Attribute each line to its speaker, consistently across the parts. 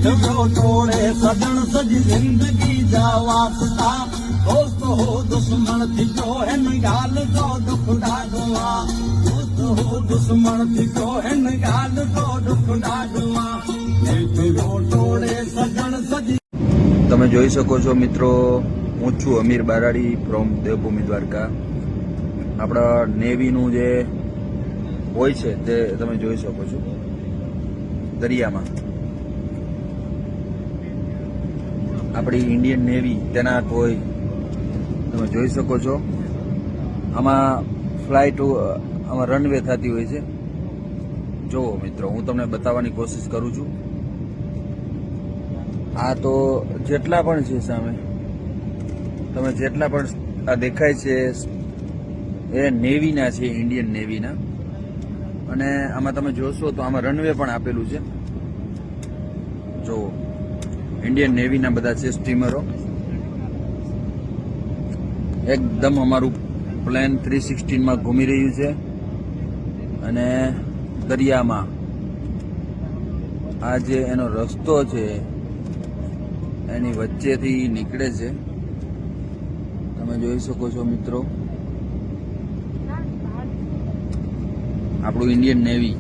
Speaker 1: मिठो तोड़े सजन सजी जिंदगी जा वास्ता दोस्त हो दुश्मन थी जो हिन गाल जो दुख ॾाढो दोस्त हो दुश्मन थी जो हिन गाल जो दुख ॾाढो मिठो तोड़े सजन सजी।
Speaker 2: તમે જોઈ શકો છો મિત્રો, હું છું અમીર બારાડી ફ્રોમ દેવભૂમિ દ્વારકા. આપણા નેવીનું જે હોય છે તે તમે જોઈ શકો છો દરિયામાં. આપણી ઇન્ડિયન નેવી તૈનાત હોય તમે જોઈ શકો છો. આમાં ફ્લાઇટ આમાં રનવે થતી હોય છે. જુઓ મિત્રો, હું તમને બતાવવાની કોશિશ કરું છું. આ તો જેટલા પણ છે સામે તમે જેટલા પણ આ દેખાય છે એ નેવીના છે, ઇન્ડિયન નેવીના. અને આમાં તમે જોશો તો આમાં રનવે પણ આપેલું છે. જો ઇન્ડિયન નેવીના બધા છે સ્ટીમરો. એકદમ અમારું પ્લેન 316માં ઘૂમી રહ્યું છે અને દરિયામાં આ જે એનો રસ્તો છે એની વચ્ચેથી નીકળે છે. તમે જોઈ શકો છો મિત્રો, આપણું ઇન્ડિયન નેવી.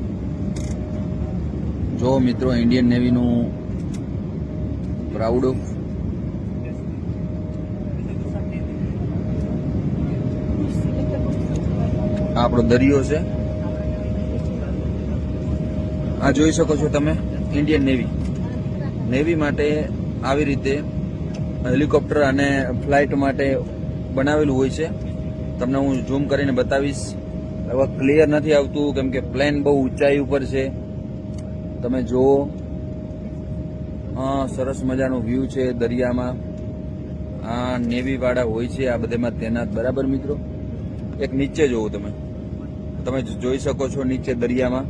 Speaker 2: જો મિત્રો, ઇન્ડિયન નેવીનું પ્રાઉડ ઓફ. આપણો દરિયો છે. આ જોઈ શકો છો તમે, ઇન્ડિયન નેવી. નેવી માટે આવી રીતે હેલિકોપ્ટર અને ફ્લાઇટ માટે બનાવેલું હોય છે. તમને હું ઝૂમ કરીને બતાવીશ. હવે ક્લિયર નથી આવતું કેમ કે પ્લેન બહુ ઊંચાઈ ઉપર છે. તમે જુઓ, સરસ મજાનો વ્યૂ છે દરિયામાં. આ નેવી વાળા હોય છે આ બધામાં તૈનાત, બરાબર મિત્રો. એક નીચે જોવો તમે જોઈ શકો છો નીચે દરિયામાં.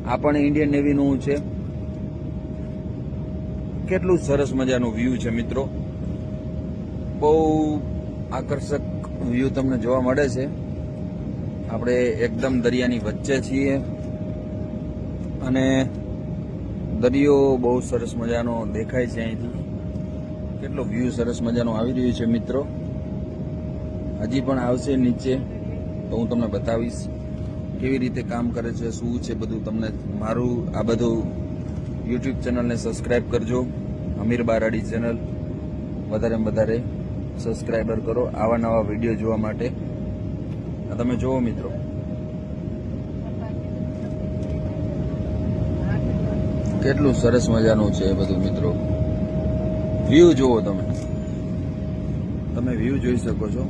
Speaker 2: આ પણ ઇન્ડિયન નેવીનું છે. કેટલું સરસ મજાનું વ્યૂ છે મિત્રો. બહુ આકર્ષક વ્યૂ તમને જોવા મળે છે. આપણે એકદમ દરિયાની વચ્ચે છીએ અને દરિયો બહુ સરસ મજાનો દેખાય છે અહીંથી. કેટલો વ્યૂ સરસ મજાનો આવી રહ્યો છે મિત્રો. હજી પણ આવશે નીચે તો હું તમને બતાવીશ કેવી રીતે કામ કરે છે, શું છે બધું. તમને મારું આ બધું યુટ્યુબ ચેનલને સબસ્ક્રાઇબ કરજો, અમીર બારાડી ચેનલ. વધારે વધારે સબસ્ક્રાઇબર કરો આવા નવા વિડીયો જોવા માટે. તમે જુઓ મિત્રો, કેટલું સરસ મજાનું છે બધું મિત્રો. વ્યૂ જુઓ તમે વ્યૂ જોઈ શકો છો.